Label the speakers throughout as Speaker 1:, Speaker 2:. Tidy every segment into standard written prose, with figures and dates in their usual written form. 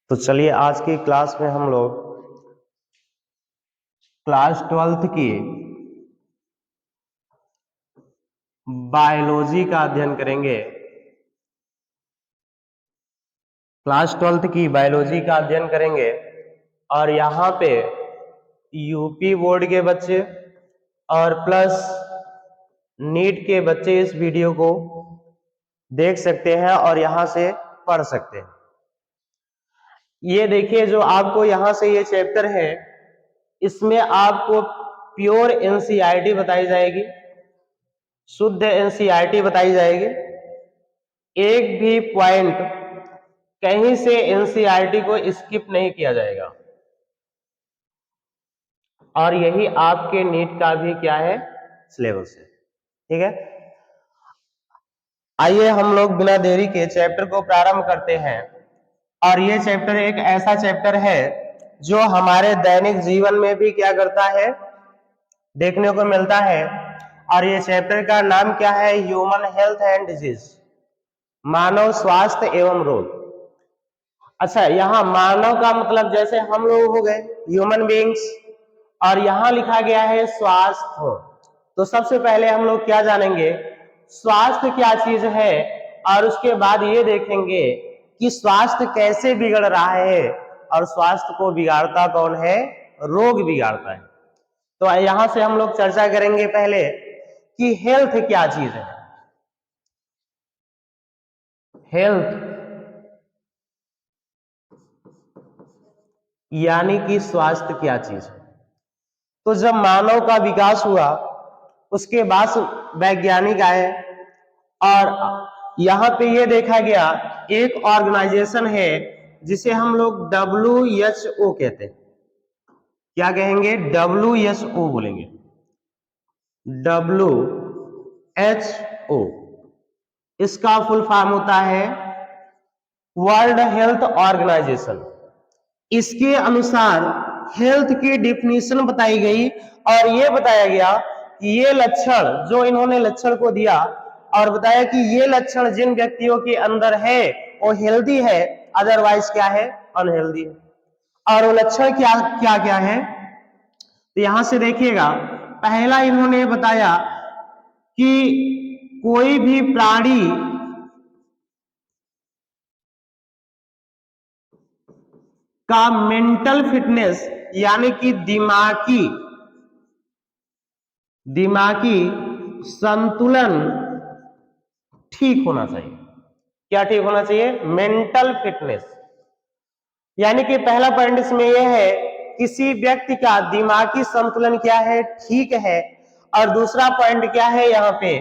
Speaker 1: तो चलिए आज की क्लास में हम लोग क्लास 12th की बायोलॉजी का अध्ययन करेंगे। क्लास 12th की बायोलॉजी का अध्ययन करेंगे और यहाँ पे यूपी बोर्ड के बच्चे और प्लस नीट के बच्चे इस वीडियो को देख सकते हैं और यहाँ से पढ़ सकते हैं। ये देखिए, जो आपको यहाँ से ये चैप्टर है, इसमें आपको प्योर एनसीईआरटी बताई जाएगी, शुद्ध एनसीईआरटी बताई जाएगी। एक भी पॉइंट कहीं से एनसीईआरटी को स्किप नहीं किया जाएगा और यही आपके नीट का भी क्या है, सिलेबस है। ठीक है, आइए हम लोग बिना देरी के चैप्टर को प्रारंभ करते हैं। और ये चैप्टर एक ऐसा चैप्टर है जो हमारे दैनिक जीवन में भी क्या करता है, देखने को मिलता है। और ये चैप्टर का नाम क्या है, ह्यूमन हेल्थ एंड डिजीज, मानव स्वास्थ्य एवं रोग। अच्छा, यहाँ मानव का मतलब जैसे हम लोग हो गए ह्यूमन बीइंग्स, और यहाँ लिखा गया है स्वास्थ्य। तो सबसे पहले हम लोग क्या जानेंगे, स्वास्थ्य क्या चीज है, और उसके बाद ये देखेंगे कि स्वास्थ्य कैसे बिगड़ रहा है और स्वास्थ्य को बिगाड़ता कौन है, रोग बिगाड़ता है। तो यहां से हम लोग चर्चा करेंगे पहले कि हेल्थ क्या चीज है। हेल्थ यानी कि स्वास्थ्य क्या चीज है। तो जब मानव का विकास हुआ उसके बाद वैज्ञानिक आए और यहां पे ये देखा गया एक ऑर्गेनाइजेशन है जिसे हम लोग WHO कहते हैं। क्या कहेंगे, WHO बोलेंगे, WHO। इसका फुल फॉर्म होता है वर्ल्ड हेल्थ ऑर्गेनाइजेशन। इसके अनुसार हेल्थ की डिफिनीशन बताई गई और ये बताया गया कि ये लक्षण, जो इन्होंने लक्षण को दिया और बताया कि ये लक्षण जिन व्यक्तियों के अंदर है वो हेल्दी है, अदरवाइज क्या है, अनहेल्दी है। और वो लक्षण क्या क्या क्या है, तो यहां से देखिएगा, पहला इन्होंने बताया कि कोई भी प्राणी का मेंटल फिटनेस यानी कि दिमागी संतुलन ठीक होना चाहिए। क्या ठीक होना चाहिए, मेंटल फिटनेस। यानी कि पहला पॉइंट इसमें यह है, किसी व्यक्ति का दिमागी संतुलन क्या है, ठीक है। और दूसरा पॉइंट क्या है यहाँ पे,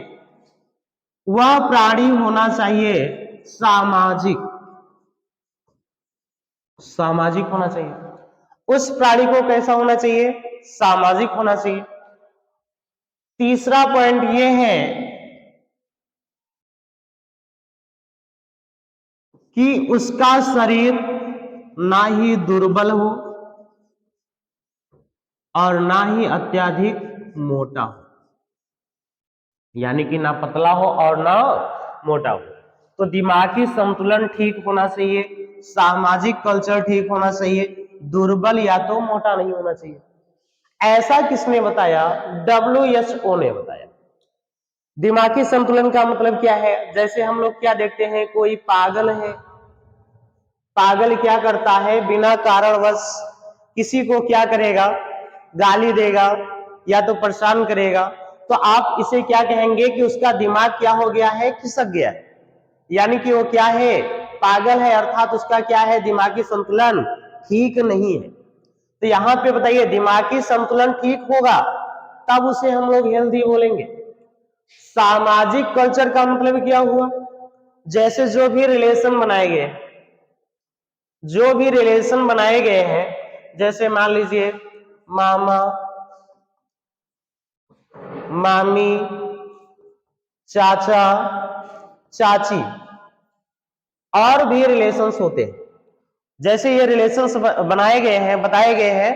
Speaker 1: वह प्राणी होना चाहिए सामाजिक होना चाहिए। उस प्राणी को कैसा होना चाहिए, सामाजिक होना चाहिए। तीसरा पॉइंट यह है कि उसका शरीर ना ही दुर्बल हो और ना ही अत्यधिक मोटा हो, यानी कि ना पतला हो और ना मोटा हो। तो दिमागी संतुलन ठीक होना चाहिए, सामाजिक कल्चर ठीक होना चाहिए, दुर्बल या तो मोटा नहीं होना चाहिए। ऐसा किसने बताया, WHO ने बताया। दिमागी संतुलन का मतलब क्या है, जैसे हम लोग क्या देखते हैं, कोई पागल है, पागल क्या करता है, बिना कारणवश किसी को क्या करेगा, गाली देगा या तो परेशान करेगा, तो आप इसे क्या कहेंगे कि उसका दिमाग क्या हो गया है, खिसक गया है, यानी कि वो क्या है, पागल है, अर्थात उसका क्या है, दिमागी संतुलन ठीक नहीं है। तो यहां पे बताइए, दिमागी संतुलन ठीक होगा तब उसे हम लोग हेल्दी बोलेंगे। सामाजिक कल्चर का मतलब क्या हुआ, जैसे जो भी रिलेशन बनाए गए हैं, जैसे मान लीजिए मामा, मामी, चाचा, चाची, और भी रिलेशंस होते हैं। जैसे ये रिलेशंस बनाए गए हैं, बताए गए हैं,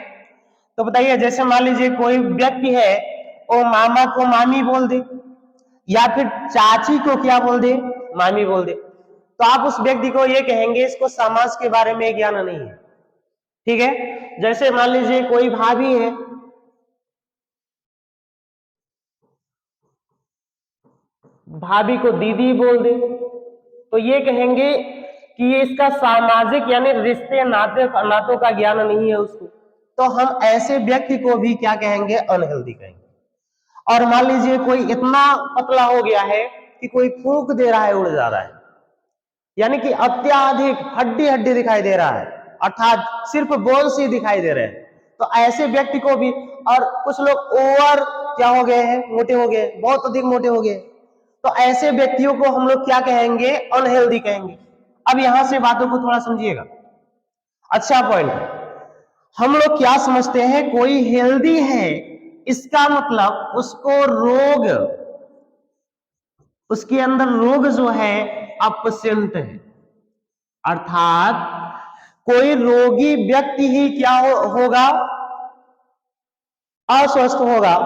Speaker 1: तो बताइए, जैसे मान लीजिए कोई व्यक्ति है, वो मामा को मामी बोल दे या फिर चाची को क्या बोल दे, मामी बोल दे। तो आप उस व्यक्ति को ये कहेंगे इसको समाज के बारे में ज्ञान नहीं है। ठीक है, जैसे मान लीजिए कोई भाभी है, भाभी को दीदी बोल दे, तो ये कहेंगे कि ये इसका सामाजिक यानी रिश्ते नातों का ज्ञान नहीं है उसको। तो हम ऐसे व्यक्ति को भी क्या कहेंगे, अनहेल्दी कहेंगे। और मान लीजिए कोई इतना पतला हो गया है कि कोई फूंक दे रहा है, उड़ जा रहा है, यानी कि अत्याधिक हड्डी हड्डी दिखाई दे रहा है, अर्थात सिर्फ बोन से दिखाई दे रहे हैं, तो ऐसे व्यक्ति को भी। और कुछ लोग ओवर क्या हो गए हैं, मोटे हो गए, बहुत अधिक मोटे हो गए, तो ऐसे व्यक्तियों को हम लोग क्या कहेंगे, अनहेल्दी कहेंगे। अब यहां से बातों को थोड़ा समझिएगा, अच्छा पॉइंट है। हम लोग क्या समझते हैं, कोई हेल्दी है इसका मतलब उसको रोग, उसके अंदर रोग जो है अपसेंट है, अर्थात कोई रोगी व्यक्ति ही क्या होगा, अस्वस्थ होगा।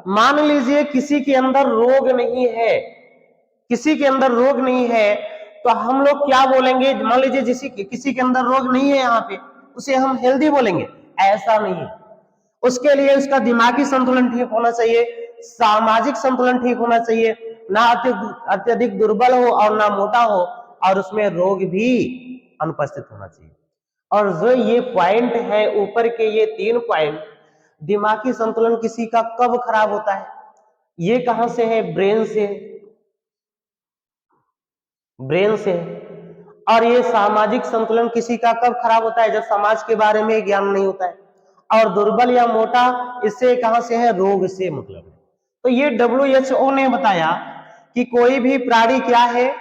Speaker 1: मान लीजिए किसी के अंदर रोग नहीं है, किसी के अंदर रोग नहीं है, तो हम लोग क्या बोलेंगे, मान लीजिए किसी के अंदर रोग नहीं है यहाँ पे, उसे हम हेल्दी बोलेंगे? ऐसा नहीं है। उसके लिए उसका दिमागी संतुलन ठीक होना चाहिए, सामाजिक संतुलन ठीक होना चाहिए, ना अत्यधिक दुर्बल हो और ना मोटा हो, और उसमें रोग भी अनुपस्थित होना चाहिए। और जो ये पॉइंट है ऊपर के, ये 3 पॉइंट, दिमागी संतुलन किसी का कब खराब होता है, ये कहां से है, ब्रेन से, ब्रेन से। और ये सामाजिक संतुलन किसी का कब खराब होता है, जब समाज के बारे में ज्ञान नहीं होता है। और दुर्बल या मोटा, इससे कहां से है, रोग से मतलब है। तो ये WHO ने बताया कि कोई भी प्राणी क्या है,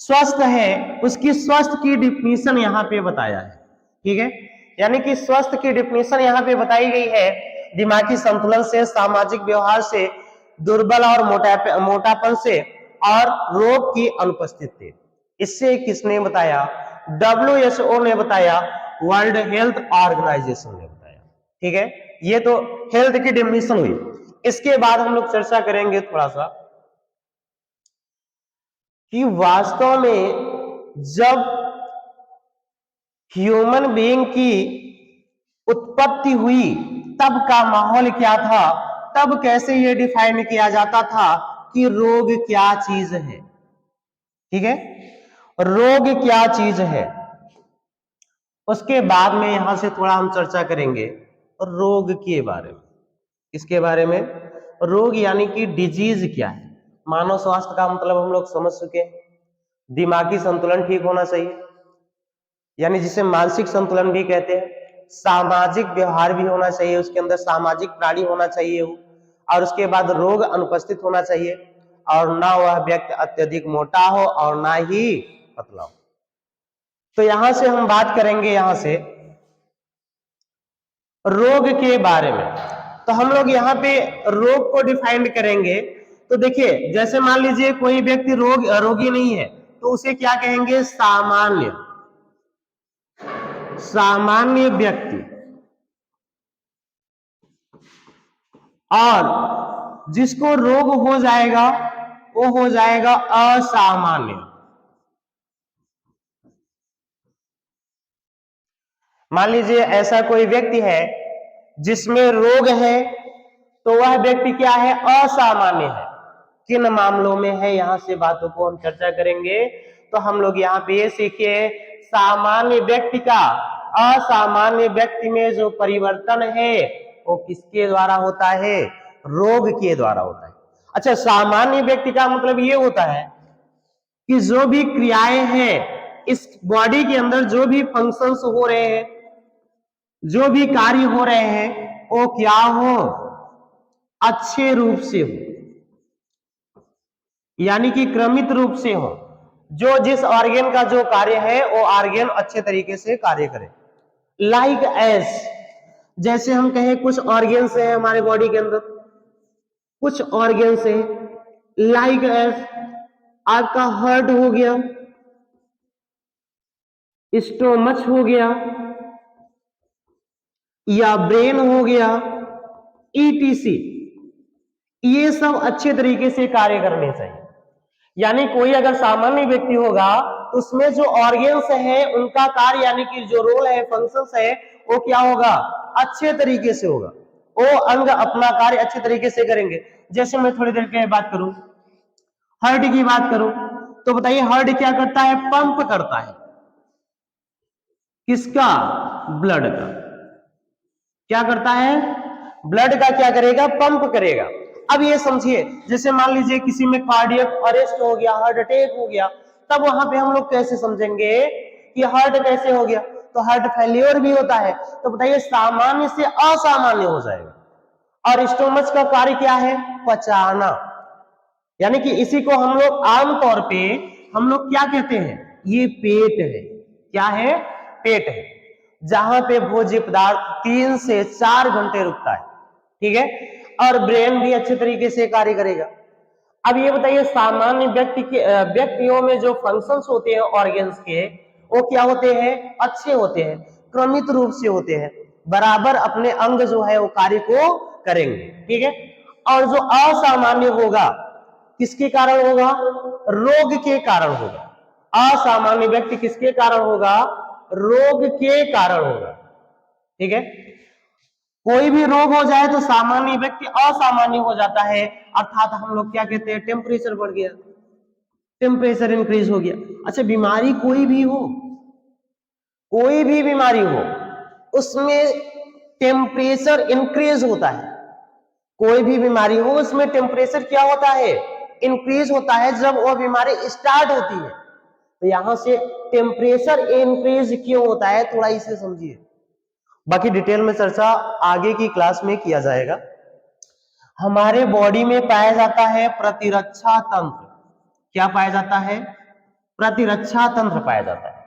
Speaker 1: स्वस्थ है, उसकी स्वस्थ की डिफिनीशन यहां पे बताया है। ठीक है, यानी कि स्वस्थ की डिफिनीशन यहां पे बताई गई है, दिमागी संतुलन से, सामाजिक व्यवहार से, दुर्बल और मोटापन से, और रोग की अनुपस्थिति। इससे किसने बताया, WHO ने बताया, वर्ल्ड हेल्थ ऑर्गेनाइजेशन ने बताया। ठीक है, ये तो हेल्थ की डेफिनेशन हुई। इसके बाद हम लोग चर्चा करेंगे थोड़ा सा कि वास्तव में जब ह्यूमन बीइंग की उत्पत्ति हुई तब का माहौल क्या था, तब कैसे ये डिफाइन किया जाता था कि रोग क्या चीज है। ठीक है, रोग क्या चीज है, उसके बाद में यहां से थोड़ा हम चर्चा करेंगे रोग के बारे में। इसके बारे में, रोग यानी कि डिजीज क्या है। मानव स्वास्थ्य का मतलब हम लोग समझ चुके हैं, दिमागी संतुलन ठीक होना चाहिए, यानी जिसे मानसिक संतुलन भी कहते हैं, सामाजिक व्यवहार भी होना चाहिए, उसके अंदर सामाजिक प्राणी होना चाहिए वो, और उसके बाद रोग अनुपस्थित होना चाहिए, और ना वह व्यक्ति अत्यधिक मोटा हो और ना ही पतला हो। तो यहां से हम बात करेंगे यहां से रोग के बारे में। तो हम लोग यहाँ पे रोग को डिफाइन करेंगे। तो देखिए, जैसे मान लीजिए कोई व्यक्ति रोगी नहीं है, तो उसे क्या कहेंगे, सामान्य, सामान्य व्यक्ति। और जिसको रोग हो जाएगा वो हो जाएगा असामान्य। मान लीजिए ऐसा कोई व्यक्ति है जिसमें रोग है, तो वह व्यक्ति क्या है, असामान्य है। किन मामलों में है, यहां से बातों को हम चर्चा करेंगे। तो हम लोग यहाँ पे ये सीखे, सामान्य व्यक्ति का असामान्य व्यक्ति में जो परिवर्तन है वो किसके द्वारा होता है, रोग के द्वारा होता है। अच्छा, सामान्य व्यक्ति का मतलब ये होता है कि जो भी क्रियाएं हैं इस बॉडी के अंदर, जो भी फंक्शंस हो रहे हैं, जो भी कार्य हो रहे हैं, वो क्या हो, अच्छे रूप से हो, यानी कि क्रमित रूप से हो। जो जिस ऑर्गेन का जो कार्य है वो ऑर्गेन अच्छे तरीके से कार्य करे। लाइक एस, जैसे हम कहें कुछ ऑर्गेन्स है हमारे बॉडी के अंदर, कुछ ऑर्गेन्स है, लाइक एस आपका हार्ट हो गया, स्टोमच हो गया, या ब्रेन हो गया, ETC, ये सब अच्छे तरीके से कार्य करने चाहिए। यानी कोई अगर सामान्य व्यक्ति होगा तो उसमें जो ऑर्गेन्स है उनका कार्य यानी कि जो रोल है, फंक्शंस है, वो क्या होगा, अच्छे तरीके से होगा, वो अंग अपना कार्य अच्छे तरीके से करेंगे। जैसे मैं थोड़ी देर के बात करूं, हार्ट की बात करूं, तो बताइए हार्ट क्या करता है, पंप करता है, किसका, ब्लड का। क्या करता है, ब्लड का क्या करेगा, पंप करेगा। अब ये समझिए, जैसे मान लीजिए किसी में कार्डियक अरेस्ट हो गया, हार्ट अटैक हो गया, तब वहां पे हम लोग कैसे समझेंगे कि हार्ट कैसे हो गया, तो हार्ट फेल्योर भी होता है। तो बताइए सामान्य से असामान्य हो जाएगा। और स्टोमच का कार्य क्या है, पचाना, यानी कि इसी को हम लोग आमतौर पे हम लोग क्या कहते हैं, ये पेट है। क्या है, पेट है, जहां पे भोज्य पदार्थ 3 से 4 घंटे रुकता है, ठीक है। और ब्रेन भी अच्छे तरीके से कार्य करेगा। अब ये बताइए सामान्य व्यक्तियों में जो फंक्शंस होते हैं ऑर्गेन्स के, वो क्या होते हैं, अच्छे होते हैं, क्रमित रूप से होते हैं, बराबर अपने अंग जो है वो कार्य को करेंगे, ठीक है। और जो असामान्य होगा, किसके कारण होगा, रोग के कारण होगा। असामान्य व्यक्ति किसके कारण होगा, रोग के कारण होगा, ठीक है। कोई भी रोग हो जाए तो सामान्य व्यक्ति असामान्य हो जाता है, अर्थात हम लोग क्या कहते हैं, टेम्परेचर बढ़ गया, टेम्परेचर इंक्रीज हो गया। अच्छा, बीमारी कोई भी बीमारी हो, उसमें टेम्परेचर इंक्रीज होता है। कोई भी बीमारी हो उसमें टेम्परेचर क्या होता है, इंक्रीज होता है जब वो बीमारी स्टार्ट होती है। तो यहां से टेम्परेचर इंक्रीज क्यों होता है, थोड़ा इसे समझिए। बाकी डिटेल में चर्चा आगे की क्लास में किया जाएगा। हमारे बॉडी में पाया जाता है प्रतिरक्षा तंत्र। क्या पाया जाता है, प्रतिरक्षा तंत्र पाया जाता है,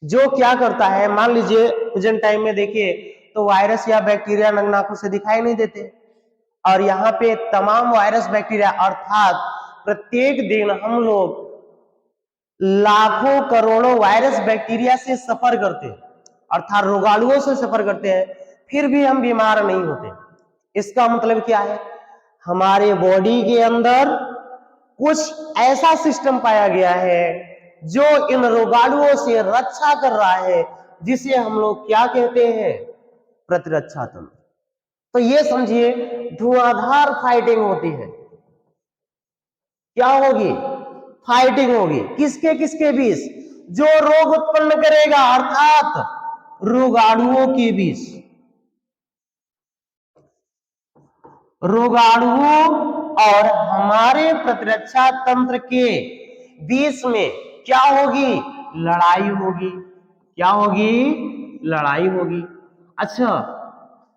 Speaker 1: जो क्या करता है, मान लीजिए प्रेजेंट टाइम में देखिए तो वायरस या बैक्टीरिया नग्न आंखों से दिखाई नहीं देते, और यहाँ पे तमाम वायरस बैक्टीरिया, अर्थात प्रत्येक दिन हम लोग लाखों करोड़ों वायरस बैक्टीरिया से सफर करते हैं, अर्थात रोगाणुओं से सफर करते हैं, फिर भी हम बीमार नहीं होते। इसका मतलब क्या है, हमारे बॉडी के अंदर कुछ ऐसा सिस्टम पाया गया है जो इन रोगाणुओं से रक्षा कर रहा है, जिसे हम लोग क्या कहते हैं, प्रतिरक्षा तंत्र। तो ये समझिए धुआंधार फाइटिंग होती है। क्या होगी, फाइटिंग होगी, किसके किसके बीच, जो रोग उत्पन्न करेगा अर्थात रोगाणुओं के बीच, रोगाणुओं और हमारे प्रतिरक्षा तंत्र के बीच में क्या होगी, लड़ाई होगी। क्या होगी, लड़ाई होगी। अच्छा,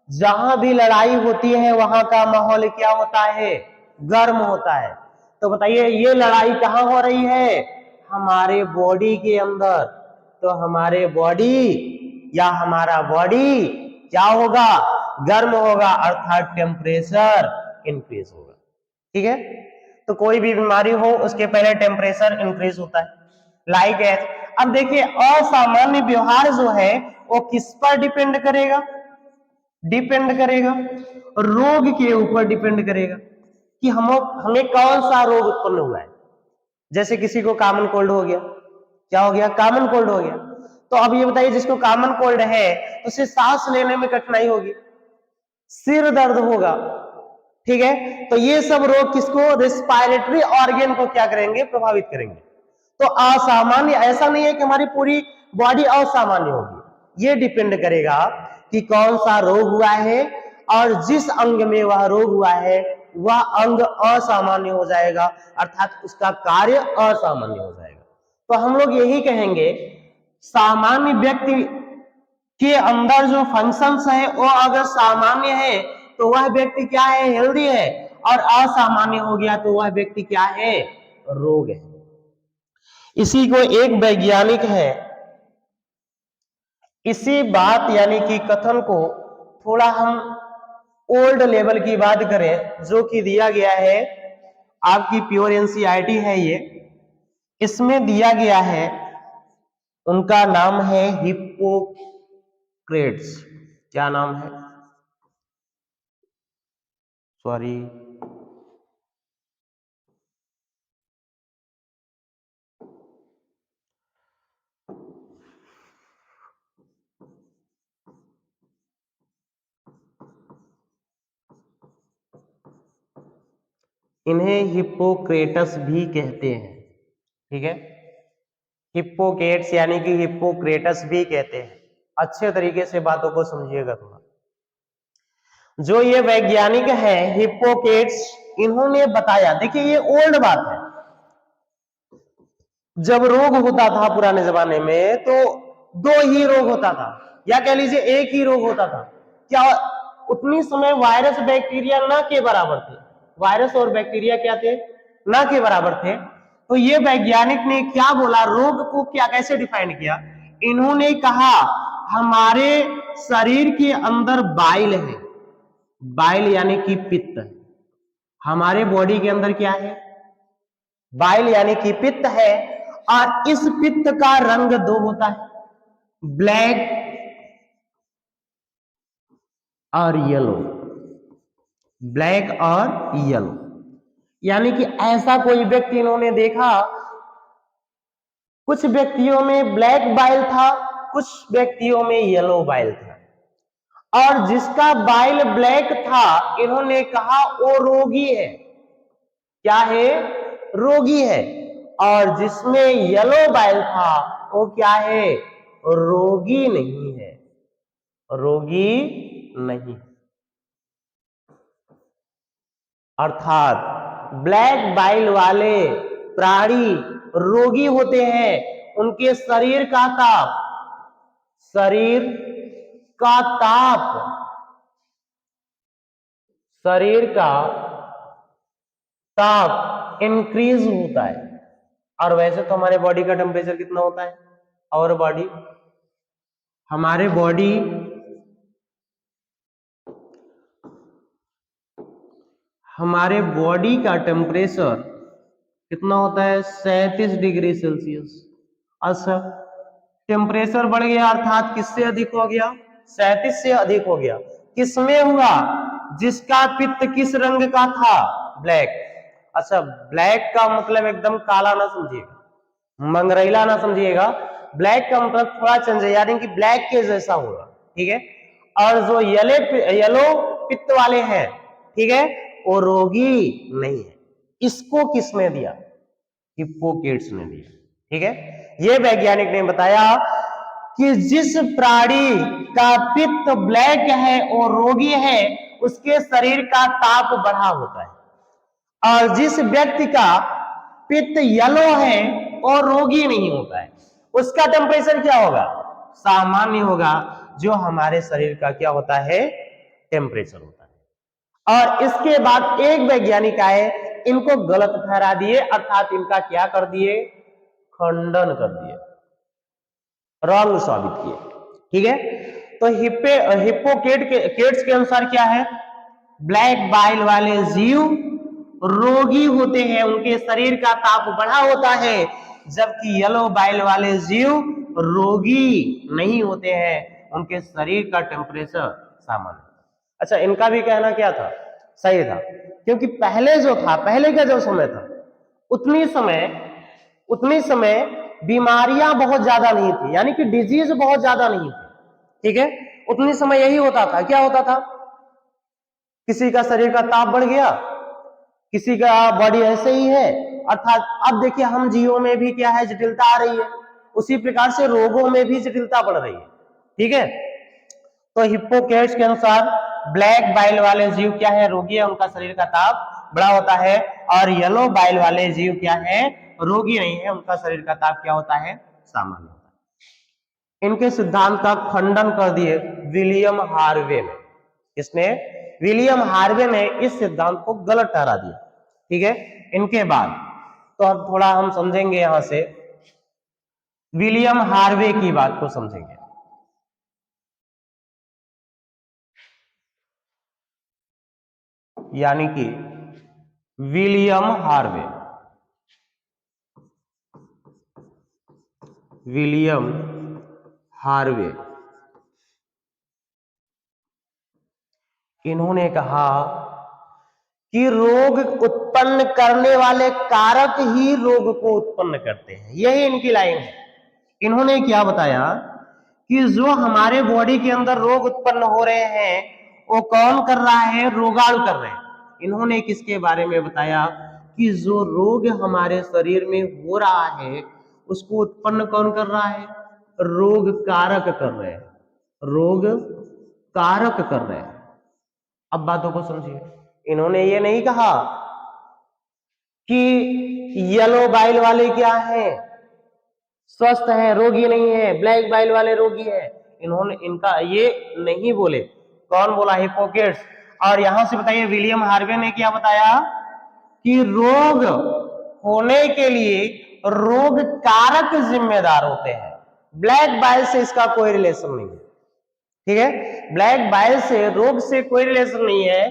Speaker 1: जहां भी लड़ाई होती है वहां का माहौल क्या होता है, गर्म होता है। तो बताइए ये लड़ाई कहां हो रही है, हमारे बॉडी के अंदर। तो हमारे बॉडी या हमारा बॉडी क्या होगा, गर्म होगा, अर्थात टेम्परेचर इंक्रीज होगा, ठीक है। तो कोई भी बीमारी हो उसके पहले टेम्परेचर इंक्रीज होता है, लाइक एज। अब देखिए असामान्य व्यवहार जो है वो किस पर डिपेंड करेगा, डिपेंड करेगा रोग के ऊपर डिपेंड करेगा कि हमें कौन सा रोग उत्पन्न हुआ है। जैसे किसी को कॉमन कोल्ड हो गया, क्या हो गया, कॉमन कोल्ड हो गया। तो अब ये बताइए जिसको कॉमन कोल्ड है उसे सांस लेने में कठिनाई होगी, सिर दर्द होगा, ठीक है। तो ये सब रोग किसको, रेस्पिरेटरी ऑर्गन को क्या करेंगे, प्रभावित करेंगे। तो असामान्य, ऐसा नहीं है कि हमारी पूरी बॉडी असामान्य होगी, ये डिपेंड करेगा कि कौन सा रोग हुआ है, और जिस अंग में वह रोग हुआ है वह अंग असामान्य हो जाएगा, अर्थात उसका कार्य असामान्य हो जाएगा। तो हम लोग यही कहेंगे सामान्य व्यक्ति के अंदर जो फंक्शंस है वो अगर सामान्य है तो वह व्यक्ति क्या है, हेल्दी है, और असामान्य हो गया तो वह व्यक्ति क्या है, रोग है। इसी को एक वैज्ञानिक है, इसी बात यानी कि कथन को थोड़ा हम ओल्ड लेवल की बात करें, जो कि दिया गया है आपकी प्योर एनसीईआरटी है ये, इसमें दिया गया है, उनका नाम है हिप्पोक्रेट्स। क्या नाम है, सॉरी, इन्हें हिप्पोक्रेटस भी कहते हैं। ठीक है, हिप्पोक्रेट्स यानी कि हिप्पोक्रेटस भी कहते हैं। अच्छे तरीके से बातों को समझिएगा थोड़ा। जो ये वैज्ञानिक है हिप्पोक्रेट्स, इन्होंने बताया, देखिए ये ओल्ड बात है, जब रोग होता था पुराने जमाने में तो दो ही रोग होता था, या कह लीजिए एक ही रोग होता था। क्या उतनी समय वायरस बैक्टीरिया ना के बराबर थे, वायरस और बैक्टीरिया क्या थे, ना के बराबर थे। तो ये वैज्ञानिक ने क्या बोला, रोग को क्या कैसे डिफाइन किया, इन्होंने कहा हमारे शरीर के अंदर बाइल है, बाइल यानी कि पित्त, हमारे बॉडी के अंदर क्या है, बाइल यानी कि पित्त है। और इस पित्त का रंग दो होता है, ब्लैक और येलो, ब्लैक और येलो। यानी कि ऐसा कोई व्यक्ति इन्होंने देखा, कुछ व्यक्तियों में ब्लैक बाइल था, कुछ व्यक्तियों में येलो बाइल था, और जिसका बाइल ब्लैक था इन्होंने कहा वो रोगी है, क्या है, रोगी है। और जिसमें येलो बाइल था वो क्या है, रोगी नहीं है, रोगी नहीं। अर्थात ब्लैक बाइल वाले प्राणी रोगी होते हैं, उनके शरीर का ताप, शरीर का ताप, शरीर का ताप इंक्रीज होता है। और वैसे तो हमारे बॉडी का टेम्परेचर कितना होता है, और बॉडी, हमारे बॉडी हमारे बॉडी का टेम्परेचर कितना होता है, 37 डिग्री सेल्सियस। अच्छा, टेम्परेचर बढ़ गया अर्थात किससे अधिक हो गया, 37 से अधिक हो गया। किसमें हुआ, जिसका पित्त किस रंग का था, ब्लैक। अच्छा, ब्लैक का मतलब एकदम काला ना समझिएगा, मंगरेला ना समझिएगा, ब्लैक का मतलब थोड़ा चेंज है, यानी कि ब्लैक के जैसा होगा। ठीक है, और जो येलो पित्त वाले हैं, ठीक है, वो रोगी नहीं है। इसको किसने दिया, हिप्पोक्रेट्स ने दिया। ठीक है, ये वैज्ञानिक ने बताया कि जिस प्राणी का पित्त ब्लैक है और रोगी है, उसके शरीर का ताप बढ़ा होता है, और जिस व्यक्ति का पित्त येलो है और रोगी नहीं होता है, उसका टेम्परेचर क्या होगा, सामान्य होगा, जो हमारे शरीर का क्या होता है, टेम्परेचर होता है। और इसके बाद एक वैज्ञानिक आए, इनको गलत ठहरा दिए, अर्थात इनका क्या कर दिए, खंडन कर दिए, रॉन्ग साबित किए। ठीक है, तो हिप्पोक्रेट्स के अनुसार क्या है, ब्लैक बाइल वाले जीव रोगी होते हैं, उनके शरीर का ताप बढ़ा होता है, जबकि येलो बाइल वाले जीव रोगी नहीं होते हैं, उनके शरीर का टेम्परेचर सामान्य। अच्छा, इनका भी कहना क्या था, सही था, क्योंकि पहले जो था, पहले का जो समय था, उतनी समय बीमारियां बहुत ज्यादा नहीं थी, यानी कि डिजीज बहुत ज्यादा नहीं थी। ठीक है, उतनी समय यही होता था, क्या होता था, किसी का शरीर का ताप बढ़ गया, किसी का बॉडी ऐसे ही है। अर्थात अब देखिए हम जीवों में भी क्या है, जटिलता आ रही है, उसी प्रकार से रोगों में भी जटिलता बढ़ रही है। ठीक है, तो हिप्पोक्रेट्स के अनुसार ब्लैक बाइल वाले जीव क्या है, रोगी है, उनका शरीर का ताप बड़ा होता है, और येलो बाइल वाले जीव क्या है, रोगी नहीं है, उनका शरीर का ताप क्या होता है, सामान्य होता है। इनके सिद्धांत का खंडन कर दिए विलियम हार्वे ने। इसने, विलियम हार्वे ने इस सिद्धांत को गलत ठहरा दिया। ठीक है, इनके बाद तो अब थोड़ा हम समझेंगे, यहां से विलियम हार्वे की बात को समझेंगे। यानी कि विलियम हार्वे, विलियम हार्वे, इन्होंने कहा कि रोग उत्पन्न करने वाले कारक ही रोग को उत्पन्न करते हैं, यही इनकी लाइन है। इन्होंने क्या बताया कि जो हमारे बॉडी के अंदर रोग उत्पन्न हो रहे हैं, वो कौन कर रहा है, रोगाणु कर रहे हैं। इन्होंने किसके बारे में बताया कि जो रोग हमारे शरीर में हो रहा है उसको उत्पन्न कौन कर रहा है? रोग कारक कर रहे हैं, रोग कारक कर रहे हैं। अब बातों को समझिए, इन्होंने ये नहीं कहा कि येलो बाइल वाले क्या है, स्वस्थ है, रोगी नहीं है, ब्लैक बाइल वाले रोगी है। इन्होंने इनका ये नहीं बोले। कौन बोला? हिपोक्रेट्स। और यहां से बताइए विलियम हार्वे ने क्या बताया कि रोग होने के लिए रोग कारक जिम्मेदार होते हैं, ब्लैक बाइल से इसका कोई रिलेशन नहीं है। ठीक है, ब्लैक बाइल से रोग से कोई रिलेशन नहीं है।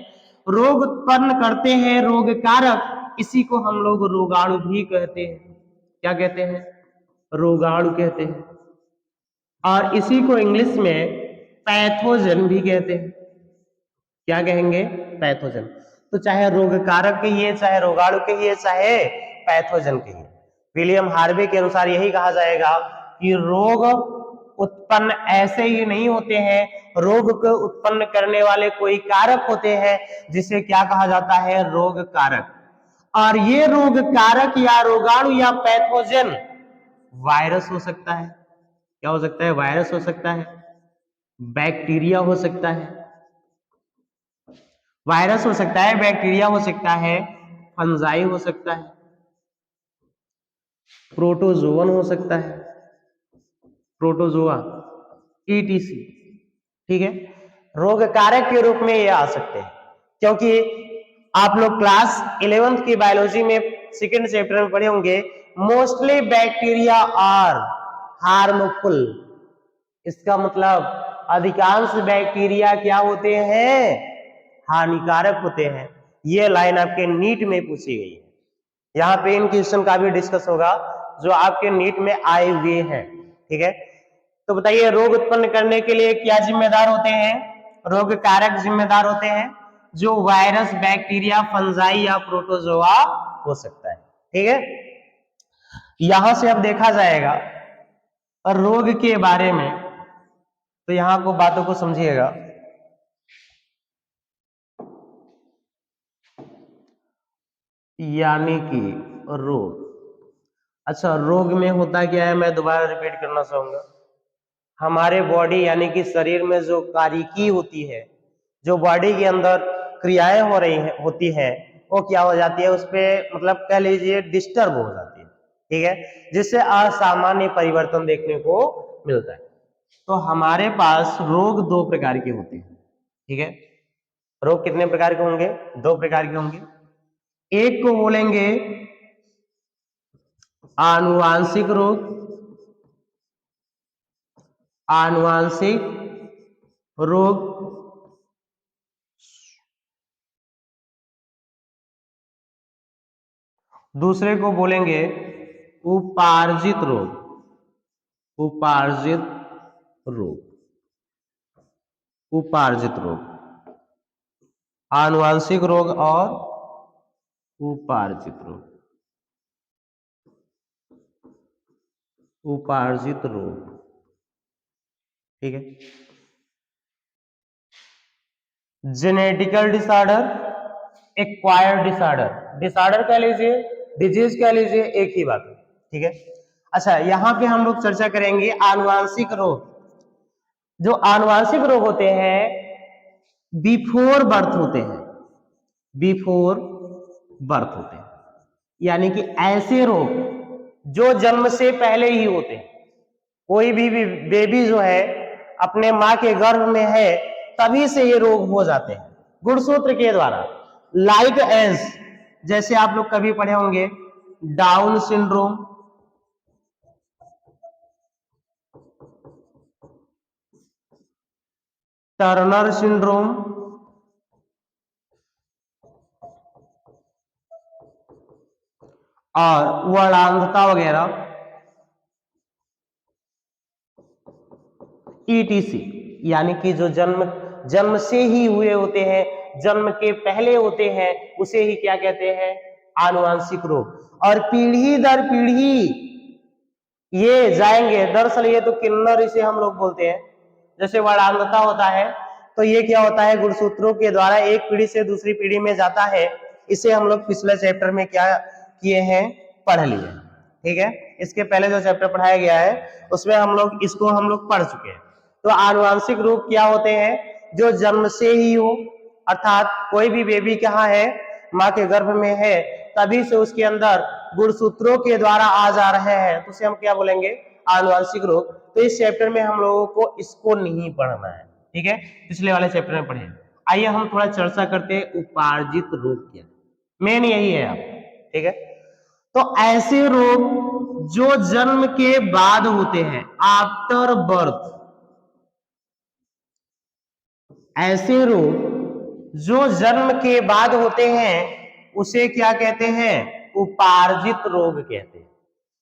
Speaker 1: रोग उत्पन्न करते हैं रोग कारक, इसी को हम लोग रोगाणु भी कहते हैं। क्या कहते हैं? रोगाणु कहते हैं। और इसी को इंग्लिश में पैथोजन भी कहते हैं। क्या कहेंगे? पैथोजन। तो चाहे रोग कारक कहिए, चाहे रोगाणु कहिए, चाहे पैथोजन कहिए, विलियम हार्वे के अनुसार यही कहा जाएगा कि रोग उत्पन्न ऐसे ही नहीं होते हैं, रोग को उत्पन्न करने वाले कोई कारक होते हैं जिसे क्या कहा जाता है? रोग कारक। और ये रोग कारक या रोगाणु या पैथोजन वायरस हो सकता है। क्या हो सकता है? वायरस हो सकता है, बैक्टीरिया हो सकता है, वायरस हो सकता है, बैक्टीरिया हो सकता है, फंजाई हो सकता है, प्रोटोजोवन हो सकता है, प्रोटोजोआ, ईटीसी। ठीक है, रोग कारक के रूप में ये आ सकते हैं, क्योंकि आप लोग क्लास 11th की बायोलॉजी में सेकेंड चैप्टर में पढ़े होंगे, मोस्टली बैक्टीरिया आर हार्मफुल। इसका मतलब अधिकांश बैक्टीरिया क्या होते हैं? हानिकारक होते हैं। ये लाइन आपके नीट में पूछी गई है। यहाँ पे इन क्वेश्चन का भी डिस्कस होगा जो आपके नीट में आए हुए हैं। ठीक है, तो बताइए रोग उत्पन्न करने के लिए क्या जिम्मेदार होते हैं? रोग कारक जिम्मेदार होते हैं, जो वायरस, बैक्टीरिया, फंजाई या प्रोटोजोआ हो सकता है। ठीक है, यहां से अब देखा जाएगा रोग के बारे में, तो यहां को बातों को समझिएगा। यानी कि रोग, अच्छा रोग में होता क्या है, मैं दोबारा रिपीट करना चाहूंगा। हमारे बॉडी यानी कि शरीर में जो कारिकी होती है, जो बॉडी के अंदर क्रियाएं हो रही है होती है, वो क्या हो जाती है, उस पर मतलब कह लीजिए डिस्टर्ब हो जाती है। ठीक है, जिससे असामान्य परिवर्तन देखने को मिलता है। तो हमारे पास रोग दो प्रकार के होते हैं। ठीक है, रोग कितने प्रकार के होंगे? दो प्रकार के होंगे। एक को बोलेंगे आनुवांशिक रोग, आनुवांशिक रोग। दूसरे को बोलेंगे उपार्जित रोग, उपार्जित रोग, उपार्जित रोग, आनुवांशिक रोग और उपार्जित रोग, उपार्जित रोग। ठीक है, genetical disorder, acquired disorder, disorder कह लीजिए, डिजीज कह लीजिए, एक ही बात है। ठीक है, अच्छा यहां पे हम लोग चर्चा करेंगे आनुवांशिक रोग। जो आनुवांशिक रोग होते हैं बिफोर बर्थ होते हैं, बिफोर बर्थ होते हैं, यानी कि ऐसे रोग जो जन्म से पहले ही होते हैं। कोई भी बेबी जो है अपने मां के गर्भ में है तभी से ये रोग हो जाते हैं गुणसूत्र के द्वारा। लाइक एज, जैसे आप लोग कभी पढ़े होंगे डाउन सिंड्रोम, टर्नर सिंड्रोम, और वर्णांधता वगैरह, ईटीसी। यानी कि जो जन्म से ही हुए होते हैं, जन्म के पहले होते हैं, उसे ही क्या कहते हैं? आनुवांशिक रोग। और पीढ़ी दर पीढ़ी ये जाएंगे। दरअसल ये तो किन्नर इसे हम लोग बोलते हैं। जैसे वर्णांधता होता है तो ये क्या होता है, गुणसूत्रों के द्वारा एक पीढ़ी से दूसरी पीढ़ी में जाता है। इसे हम लोग पिछले चैप्टर में क्या किए हैं, पढ़ लिए। ठीक है, इसके पहले जो चैप्टर पढ़ाया गया है उसमें हम लोग पढ़ चुके हैं। तो आनुवांशिक रोग क्या होते हैं, जो जन्म से ही हो, अर्थात कोई भी बेबी कहाँ है, माँ के गर्भ में है, तभी से उसके अंदर गुणसूत्रों के द्वारा आ जा रहे हैं, तो उसे हम क्या बोलेंगे, आनुवांशिक रोग। तो इस चैप्टर में हम लोगों को इसको नहीं पढ़ना है, ठीक है, पिछले वाले चैप्टर में पढ़े। आइए हम थोड़ा चर्चा करते हैं उपार्जित रोग क्या, मेन यही है आप, ठीक है। तो ऐसे रोग जो जन्म के बाद होते हैं, आफ्टर बर्थ, ऐसे रोग जो जन्म के बाद होते हैं उसे क्या कहते हैं, उपार्जित रोग कहते हैं।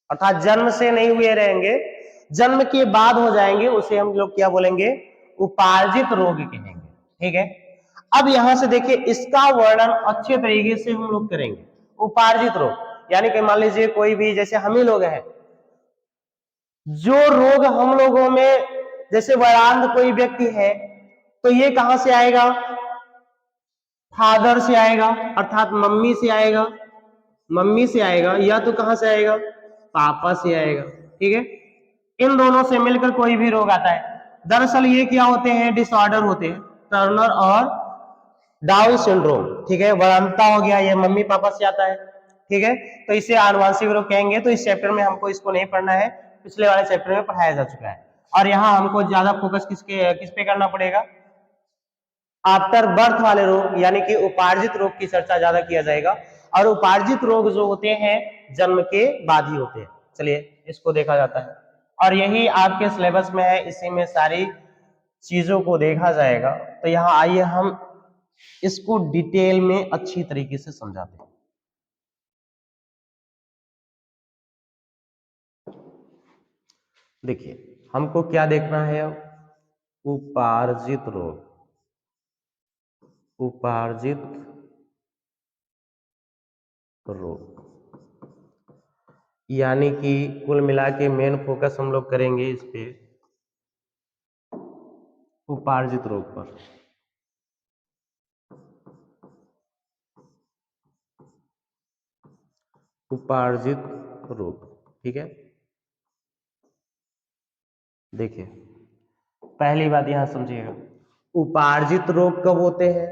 Speaker 1: अर्थात जन्म से नहीं हुए रहेंगे, जन्म के बाद हो जाएंगे, उसे हम लोग क्या बोलेंगे, उपार्जित रोग कहेंगे। ठीक है, अब यहां से देखिए इसका वर्णन अच्छे तरीके से हम लोग करेंगे। उपार्जित रोग यानी कि मान लीजिए कोई भी, जैसे हम ही लोग हैं, जो रोग हम लोगों में, जैसे वरांध कोई व्यक्ति है, तो ये कहां से आएगा, फादर से आएगा, अर्थात मम्मी से आएगा, मम्मी से आएगा, या तो कहां से आएगा, पापा से आएगा। ठीक है, इन दोनों से मिलकर कोई भी रोग आता है। दरअसल ये क्या होते हैं, डिसऑर्डर होते हैं, टर्नर और डाउन सिंड्रोम। ठीक है, वरानता हो गया, ये मम्मी पापा से आता है। ठीक है, तो इसे आनुवांशिक रोग कहेंगे। तो इस चैप्टर में हमको इसको नहीं पढ़ना है, पिछले वाले चैप्टर में पढ़ाया जा चुका है। और यहाँ हमको ज्यादा फोकस किस पे करना पड़ेगा, आफ्टर बर्थ वाले रोग यानी कि उपार्जित रोग की चर्चा ज्यादा किया जाएगा। और उपार्जित रोग जो होते हैं जन्म के बाद ही होते हैं। चलिए इसको देखा जाता है, और यही आपके सिलेबस में है, इसी में सारी चीजों को देखा जाएगा। तो यहाँ आइए हम इसको डिटेल में अच्छी तरीके से समझाते हैं। देखिए हमको क्या देखना है अब, उपार्जित रोग, उपार्जित रोग यानी कि कुल मिला के मेन फोकस हम लोग करेंगे इस पे, उपार्जित रोग पर। उपार्जित रोग, ठीक है। देखिए पहली बात यहां समझिएगा, उपार्जित रोग कब होते हैं,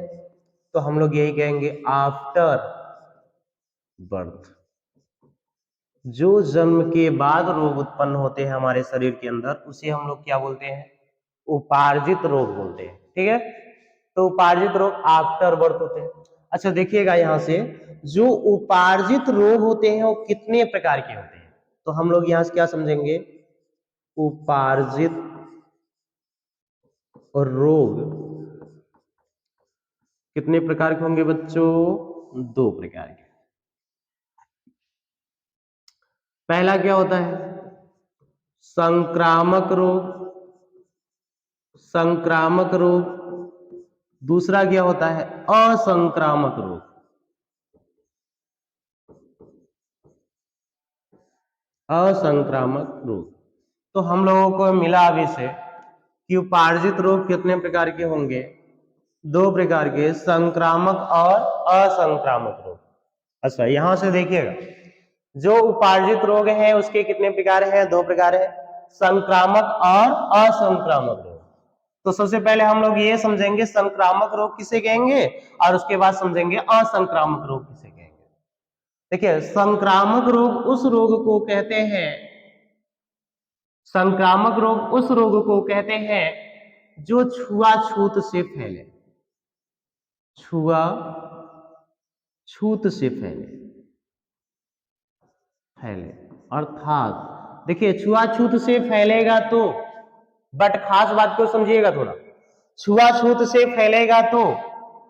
Speaker 1: तो हम लोग यही कहेंगे आफ्टर बर्थ। जो जन्म के बाद रोग उत्पन्न होते हैं हमारे शरीर के अंदर, उसे हम लोग क्या बोलते हैं, उपार्जित रोग बोलते हैं। ठीक है, तो उपार्जित रोग आफ्टर बर्थ होते हैं। अच्छा देखिएगा यहां से, जो उपार्जित रोग होते हैं वो कितने प्रकार के होते हैं, तो हम लोग यहां से क्या समझेंगे, उपार्जित रोग कितने प्रकार के होंगे बच्चों, 2 प्रकार के। पहला क्या होता है, संक्रामक रोग, संक्रामक रोग। दूसरा क्या होता है, असंक्रामक रोग, असंक्रामक रोग। तो हम लोगों को मिला अभी से कि उपार्जित रोग कितने प्रकार के होंगे, 2 प्रकार के, संक्रामक और असंक्रामक रोग। अच्छा यहां से देखिएगा, जो उपार्जित रोग है उसके कितने प्रकार हैं, 2 प्रकार है, संक्रामक और असंक्रामक रोग। तो सबसे पहले हम लोग ये समझेंगे संक्रामक रोग किसे कहेंगे, और उसके बाद समझेंगे असंक्रामक रोग किसे कहेंगे। देखिए संक्रामक रोग उस रोग को कहते हैं, संक्रामक रोग उस रोग को कहते हैं जो छुआछूत से फैले, छुआछूत से फैले। अर्थात देखिए छुआछूत से फैलेगा तो, बट खास बात को समझिएगा थोड़ा, छुआछूत से फैलेगा तो,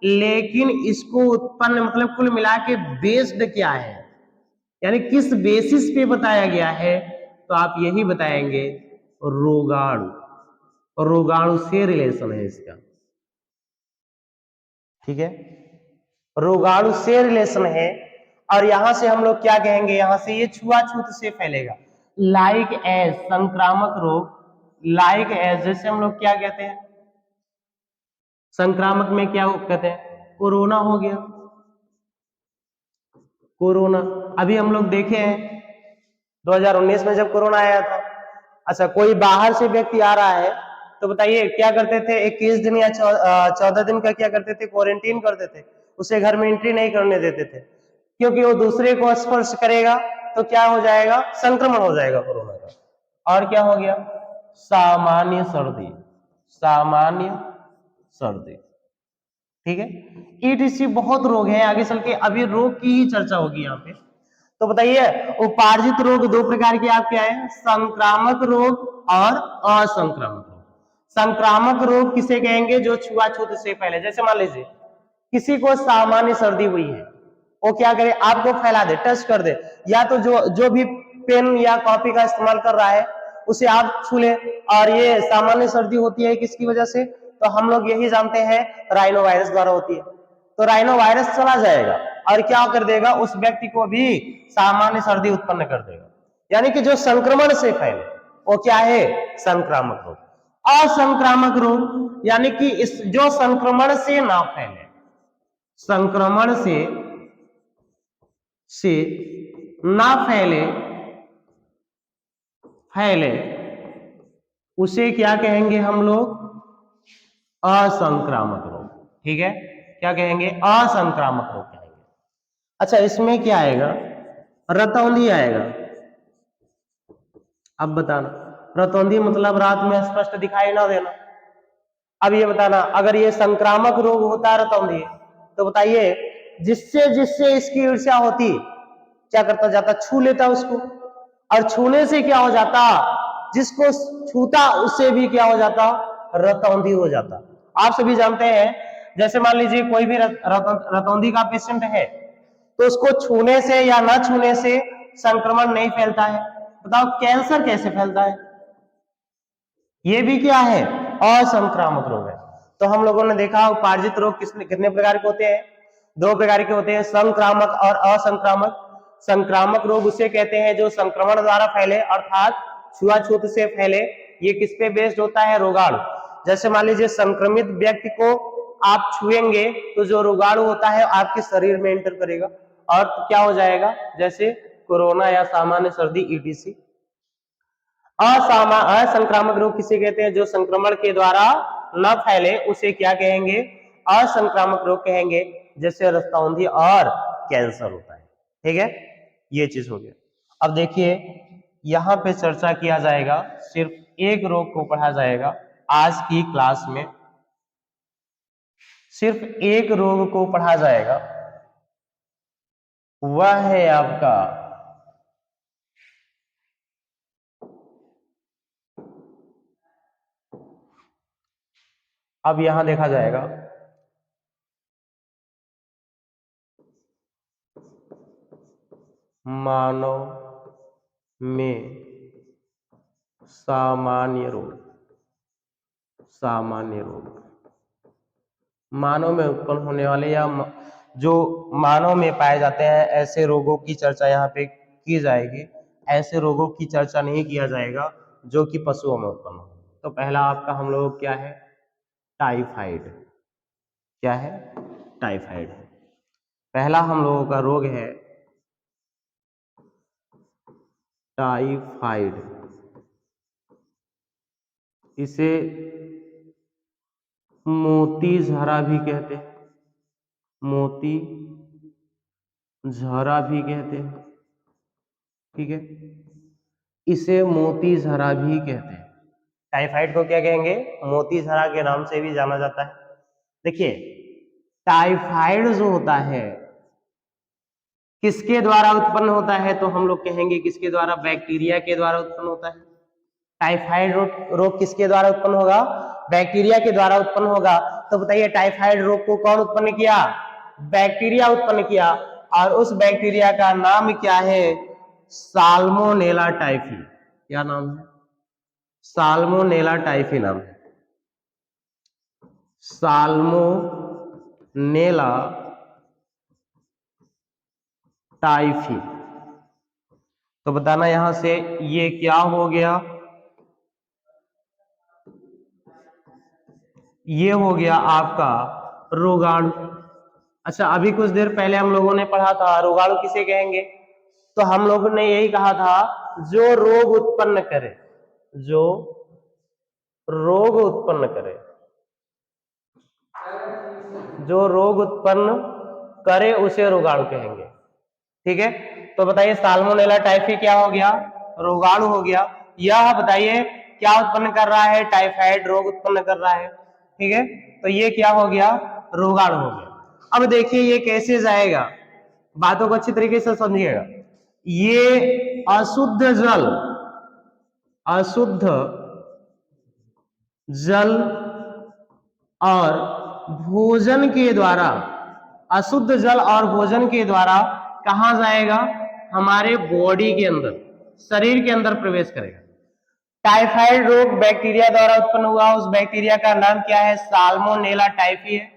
Speaker 1: लेकिन इसको उत्पन्न मतलब कुल मिला के बेस्ड क्या है, यानी किस बेसिस पे बताया गया है, तो आप यही बताएंगे रोगाणु, और रोगाणु से रिलेशन है इसका। ठीक है, रोगाणु से रिलेशन है। और यहां से हम लोग क्या कहेंगे, यहां से ये छुआछूत से फैलेगा, लाइक एज संक्रामक रोग, लाइक एज जैसे हम लोग क्या कहते हैं, संक्रामक में क्या कहते हैं, कोरोना हो गया, कोरोना। अभी हम लोग देखे हैं 2019 में जब कोरोना आया था, अच्छा कोई बाहर से व्यक्ति आ रहा है तो बताइए क्या करते थे, 21 दिन या 14 दिन का क्या करते थे, क्वारंटीन करते थे, उसे घर में एंट्री नहीं करने देते थे, क्योंकि वो दूसरे को स्पर्श करेगा तो क्या हो जाएगा, संक्रमण हो जाएगा कोरोना का। और क्या हो गया, सामान्य सर्दी, सामान्य सर्दी, ठीक है। ईटीसी बहुत रोग है, आगे चल के अभी रोग की ही चर्चा होगी यहाँ पे। तो बताइए उपार्जित रोग दो प्रकार के आपके आए, संक्रामक रोग और असंक्रामक रोग। संक्रामक रोग किसे कहेंगे, जो छुआछूत से पहले, जैसे मान लीजिए किसी को सामान्य सर्दी हुई है, वो क्या करे, आपको फैला दे, टच कर दे, या तो जो भी पेन या कॉपी का इस्तेमाल कर रहा है उसे आप छू ले, और ये सामान्य सर्दी होती है किसकी वजह से, तो हम लोग यही जानते हैं राइनो वायरस द्वारा होती है। तो राइनो वायरस चला जाएगा और क्या कर देगा, उस व्यक्ति को भी सामान्य सर्दी उत्पन्न कर देगा, यानी कि जो संक्रमण से फैले वो क्या है, संक्रामक रोग। असंक्रामक रोग यानी कि इस जो संक्रमण से ना फैले, संक्रमण से ना फैले, फैले उसे क्या कहेंगे हम लोग, असंक्रामक रोग, ठीक है, क्या कहेंगे, असंक्रामक रोग कहेंगे। अच्छा इसमें क्या आएगा, रतौंधी आएगा। अब बताना, रतौंधी मतलब रात में स्पष्ट दिखाई ना देना। अब ये बताना, अगर ये संक्रामक रोग होता है रतौंधी, तो बताइए जिससे जिससे इसकी ईर्ष्या होती, क्या करता जाता, छू लेता उसको, और छूने से क्या हो जाता, जिसको छूता उससे भी क्या हो जाता, रतौंधी हो जाता। आप सभी जानते हैं, जैसे मान लीजिए कोई भी रतौंधी का पेशेंट है, तो उसको छूने से या ना छूने से संक्रमण नहीं फैलता है। बताओ कैंसर कैसे फैलता है, ये भी क्या है, असंक्रामक रोग है। तो हम लोगों ने देखा उपार्जित रोग कितने प्रकार के होते हैं, दो प्रकार के होते हैं, संक्रामक और असंक्रामक। संक्रामक रोग उसे कहते हैं जो संक्रमण द्वारा फैले, अर्थात छुआछूत से फैले। ये किस पे बेस्ड होता है, रोगाणु। जैसे मान लीजिए संक्रमित व्यक्ति को आप छुएंगे तो जो रोगाणु होता है आपके शरीर में एंटर करेगा और क्या हो जाएगा, जैसे कोरोना या सामान्य सर्दी ईटीसी। असंक्रामक रोग किसे कहते हैं, जो संक्रमण के द्वारा न फैले उसे क्या कहेंगे, असंक्रामक रोग कहेंगे, जैसे रतौंधी और कैंसर होता है, ठीक है, ये चीज हो गया। अब देखिए यहां पे चर्चा किया जाएगा, सिर्फ एक रोग को पढ़ा जाएगा आज की क्लास में, सिर्फ एक रोग को पढ़ा जाएगा, वह है आपका अब यहां देखा जाएगा मानव में सामान्य रोग, सामान्य रोग, मानव में उत्पन्न होने वाले या जो मानव में पाए जाते हैं ऐसे रोगों की चर्चा यहाँ पे की जाएगी। ऐसे रोगों की चर्चा नहीं किया जाएगा जो कि पशुओं में उत्पन्न हो। तो पहला आपका हम लोग क्या है, टाइफाइड, क्या है, टाइफाइड है पहला हम लोगों का रोग है, टाइफाइड। इसे मोती झरा भी कहते हैं, मोती झरा भी कहते हैं, ठीक है, इसे मोती झरा भी कहते हैं। टाइफाइड को क्या कहेंगे, मोती झरा के नाम से भी जाना जाता है। देखिए टाइफाइड जो होता है किसके द्वारा उत्पन्न होता है, तो हम लोग कहेंगे किसके द्वारा, बैक्टीरिया के द्वारा उत्पन्न होता है। टाइफाइड रोग किसके द्वारा उत्पन्न होगा, बैक्टीरिया के द्वारा उत्पन्न होगा। तो बताइए टाइफाइड रोग को कौन उत्पन्न किया, बैक्टीरिया उत्पन्न किया, और उस बैक्टीरिया का नाम क्या है, साल्मोनेला टाइफी। क्या नाम है, साल्मोनेला टाइफी नाम है, साल्मोनेला टाइफी। तो बताना यहां से ये क्या हो गया, ये हो गया आपका रोगाणु। अच्छा, अभी कुछ देर पहले हम लोगों ने पढ़ा था रोगाणु किसे कहेंगे, तो हम लोगों ने यही कहा था जो रोग उत्पन्न करे, जो रोग उत्पन्न करे, जो रोग उत्पन्न करे उसे रोगाणु कहेंगे। ठीक है, तो बताइए साल्मोनेला टाइफी क्या हो गया, रोगाणु हो गया। यह बताइए क्या उत्पन्न कर रहा है, टाइफाइड रोग उत्पन्न कर रहा है। ठीक है, तो ये क्या हो गया, रोगाणु हो गया। अब देखिए ये कैसे जाएगा, बातों को अच्छी तरीके से समझिएगा। ये अशुद्ध जल, अशुद्ध जल और भोजन के द्वारा, अशुद्ध जल और भोजन के द्वारा कहां जाएगा, हमारे बॉडी के अंदर, शरीर के अंदर प्रवेश करेगा। टाइफाइड रोग बैक्टीरिया द्वारा उत्पन्न हुआ, उस बैक्टीरिया का नाम क्या है, साल्मोनेला टाइफी है,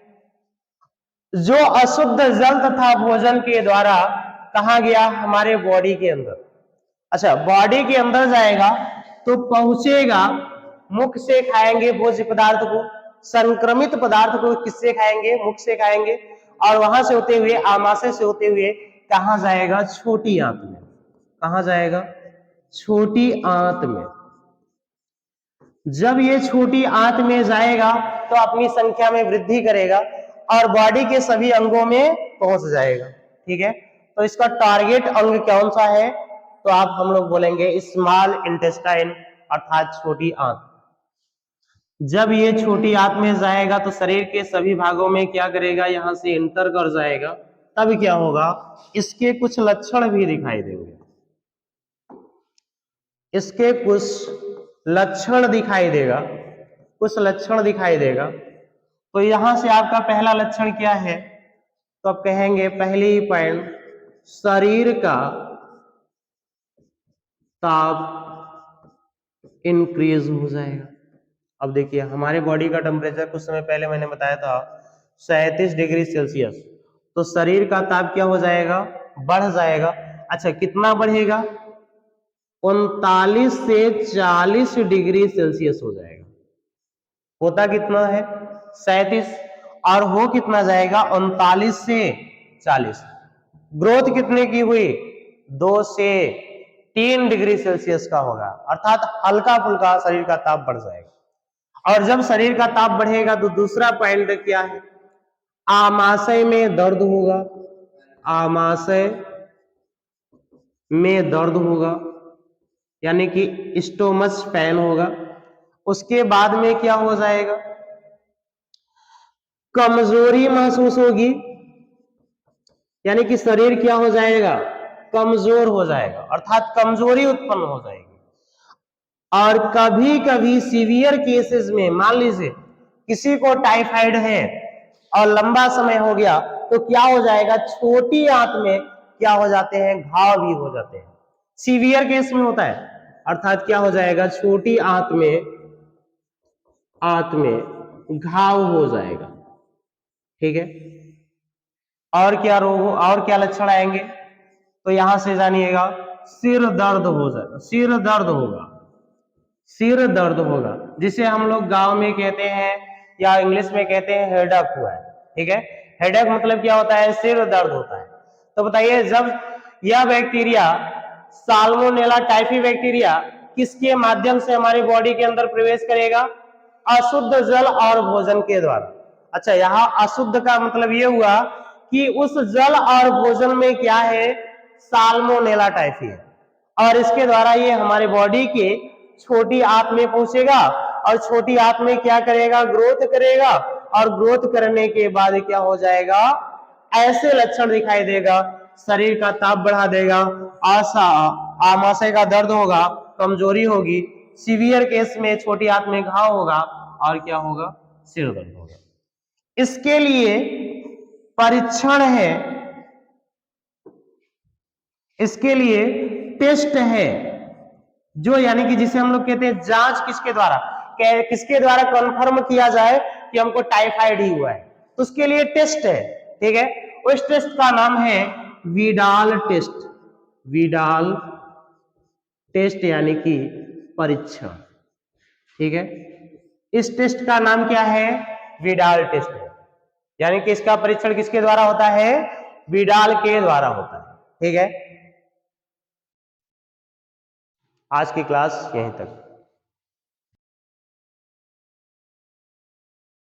Speaker 1: जो अशुद्ध जल तथा भोजन के द्वारा कहां गया, हमारे बॉडी के अंदर। अच्छा, बॉडी के अंदर जाएगा तो पहुंचेगा, मुख से खाएंगे भोज्य पदार्थ को, संक्रमित पदार्थ को किससे खाएंगे, मुख से खाएंगे, और वहां से होते हुए आमाशय से होते हुए कहां जाएगा, छोटी आंत में। कहां जाएगा, छोटी आंत में। जब ये छोटी आंत में जाएगा तो अपनी संख्या में वृद्धि करेगा और बॉडी के सभी अंगों में पहुंच जाएगा। ठीक है, तो इसका टारगेट अंग कौन सा है, तो आप हम लोग बोलेंगे स्मॉल इंटेस्टाइन, अर्थात छोटी आंत। जब ये छोटी आंत में जाएगा तो शरीर के सभी भागों में क्या करेगा, यहां से इंटर कर जाएगा। तब क्या होगा, इसके कुछ लक्षण भी दिखाई देंगे, इसके कुछ लक्षण दिखाई देगा, कुछ लक्षण दिखाई देगा। तो यहां से आपका पहला लक्षण क्या है, तो आप कहेंगे पहली पॉइंट, शरीर का ताप इंक्रीज हो जाएगा। अब देखिए हमारे बॉडी का टेम्परेचर कुछ समय पहले मैंने बताया था 37 डिग्री सेल्सियस, तो शरीर का ताप क्या हो जाएगा, बढ़ जाएगा। अच्छा, कितना बढ़ेगा, 39 से 40 डिग्री सेल्सियस हो जाएगा। होता कितना है 37, और हो कितना जाएगा 39 से 40। ग्रोथ कितने की हुई, 2 से 3 डिग्री सेल्सियस का होगा, अर्थात हल्का फुल्का शरीर का ताप बढ़ जाएगा। और जब शरीर का ताप बढ़ेगा तो दूसरा पॉइंट क्या है, आमाशय में दर्द होगा, आमाशय में दर्द होगा, यानी कि स्टोमच पेन होगा। उसके बाद में क्या हो जाएगा, कमजोरी महसूस होगी, यानी कि शरीर क्या हो जाएगा, कमजोर हो जाएगा, अर्थात कमजोरी उत्पन्न हो जाएगी। और कभी कभी सीवियर केसेस में, मान लीजिए किसी को टाइफाइड है और लंबा समय हो गया, तो क्या हो जाएगा, छोटी आंत में क्या हो जाते हैं, घाव भी हो जाते हैं। सीवियर केस में होता है, अर्थात क्या हो जाएगा, छोटी आंत में घाव हो जाएगा। ठीक है, और क्या रोग, और क्या लक्षण आएंगे, तो यहां से जानिएगा सिर दर्द हो जाएगा, सिर दर्द होगा, सिर दर्द होगा, जिसे हम लोग गांव में कहते हैं या इंग्लिश में कहते हैं हेडेक हुआ है। ठीक है, हेडेक मतलब क्या होता है, सिर दर्द होता है। तो बताइए जब यह बैक्टीरिया साल्मोनेला टाइफी बैक्टीरिया किसके माध्यम से हमारी बॉडी के अंदर प्रवेश करेगा, अशुद्ध जल और भोजन के द्वारा। अच्छा, यहाँ अशुद्ध का मतलब ये हुआ कि उस जल और भोजन में क्या है, साल्मोनेला टाइफी है, और इसके द्वारा ये हमारे बॉडी के छोटी आंत में पहुंचेगा और छोटी आंत में क्या करेगा, ग्रोथ करेगा, और ग्रोथ करने के बाद क्या हो जाएगा, ऐसे लक्षण दिखाई देगा, शरीर का ताप बढ़ा देगा, आमाशय का दर्द होगा, कमजोरी होगी, सीवियर केस में छोटी आंत में घाव होगा, और क्या होगा, सिर दर्द होगा। इसके लिए परीक्षण है, इसके लिए टेस्ट है, जो यानी कि जिसे हम लोग कहते हैं जांच, किसके द्वारा, किसके द्वारा कंफर्म किया जाए कि हमको टाइफाइड ही हुआ है, तो उसके लिए टेस्ट है। ठीक है, उस टेस्ट का नाम है विडाल टेस्ट, विडाल टेस्ट यानी कि परीक्षण। ठीक है, इस टेस्ट का नाम क्या है, विडाल टेस्ट है, यानी कि इसका परीक्षण किसके द्वारा होता है, विडाल के द्वारा होता है। ठीक है, आज की क्लास यहीं तक।